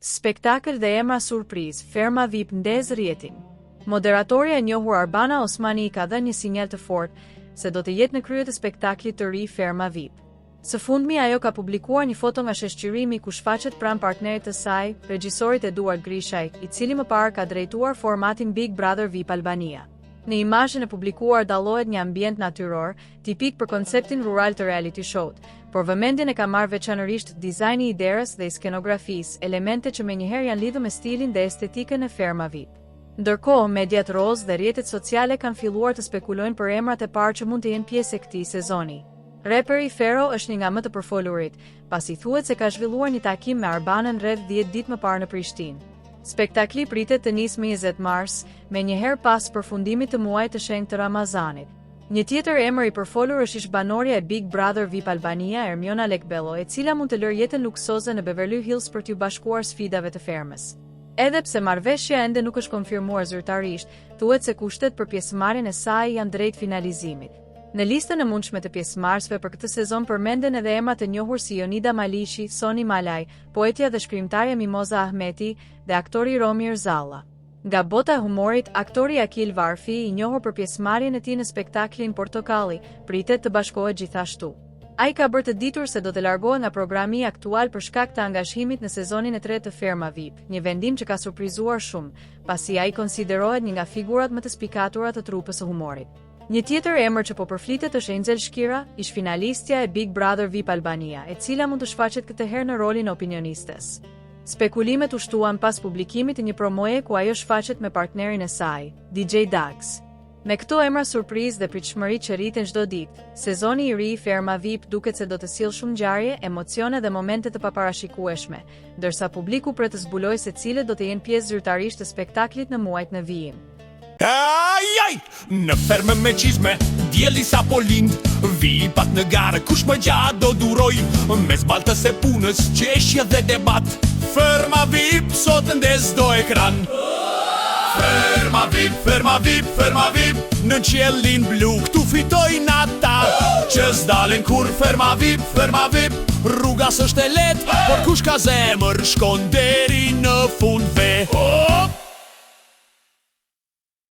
Spektakël dhe emra surprizë, Ferma VIP ndez rjetin. Moderatorja e njohur Arbana Osmani ka dhënë një sinjal të fortë se do të jetë në krye të spektaklit të ri Ferma VIP. Së fundmi ajo ka publikuar një foto nga sheshqyrimi ku shfaqet pranë partnerit të saj, regjisorit Eduard Grishaj, i cili më parë ka drejtuar formatin Big Brother VIP Albania. Në imazhin e publikuar dallohet një ambient natyror, tipik për konceptin rural të reality show-t, por vëmendjen e ka marrë veçanërisht dizajni i derës dhe i skenografisë, elemente që menjëherë janë lidhur me stilin dhe estetikën e Ferma VIP. Ndërkohë, mediat roz dhe rrjetet sociale kanë filluar të spekulojnë për emrat e parë që mund të jenë pjesë e këtij sezoni. Raperi Fero është një nga më të përfolurit, pasi thuhet se ka zhvilluar një takim me Arbanën rreth 10 ditë më parë në Prishtinë. Spektakli pritet të nisë më 20 mars, me njëherë pas përfundimit të muajit të shenjtë të Ramazanit. Një tjetër emër i përfolur është ish-banorja e Big Brother VIP Albania, Ermiona Lekbello, e cila mund të lërë jetën luksoze në Beverly Hills për t'u bashkuar sfidave të fermës. Edhe pse marrëveshja ende nuk është konfirmuar zyrtarisht, thuhet se kushtet për pjesëmarrjen e saj janë drejt finalizimit. Në listën e mundshme të pjesëmarrësve për këtë sezon përmenden edhe emra të njohur si Jonida Malishi, Soni Malaj, poetja dhe shkrimtarja Mimoza Ahmeti dhe aktori Romir Zalla. Nga bota e humorit, aktori Akil Varfi, i njohur për pjesëmarrjen e tij në spektaklin Portokalli, pritet të bashkohet gjithashtu. Ai ka bërë të ditur se do të largohet nga programi aktual për shkak të angazhimit në sezonin e tretë të Ferma VIP, një vendim që ka surprizuar shumë, pasi ai konsiderohet një nga figurat më të spikatura të trupës së humorit. Një tjetër emër që po përflitet është Angel Shkira, ish finalistja e Big Brother VIP Albania, e cila mund të shfaqet këtë herë në rolin e opinionistes. Spekulimet u shtuan pas publikimit të një promoje ku ajo shfaqet me partnerin e saj, DJ Dags. Me këto emra surprizë dhe pritshmëri që rriten çdo ditë, sezoni i ri i Ferma VIP duket se do të sjellë shumë ngjarje, emocione dhe momente të paparashikueshme, ndërsa publiku pret të zbulojë se cilët do të jenë pjesë zyrtarisht të spektaklit në muajt në vijim. Ajaj, në fermë me qizme, djeli sa po lind, vipat në gare, kush më gjatë do duroj, mes baltës e punës, qeshje dhe debat, Ferma VIP, sot ndez do ekran. Ferma VIP, Ferma VIP, Ferma VIP, në qelin blu, këtu fitojnë ata, që s'dalen kur Ferma VIP, Ferma VIP, rruga s'është e let, por kush ka zemër, shkon deri në fund ve.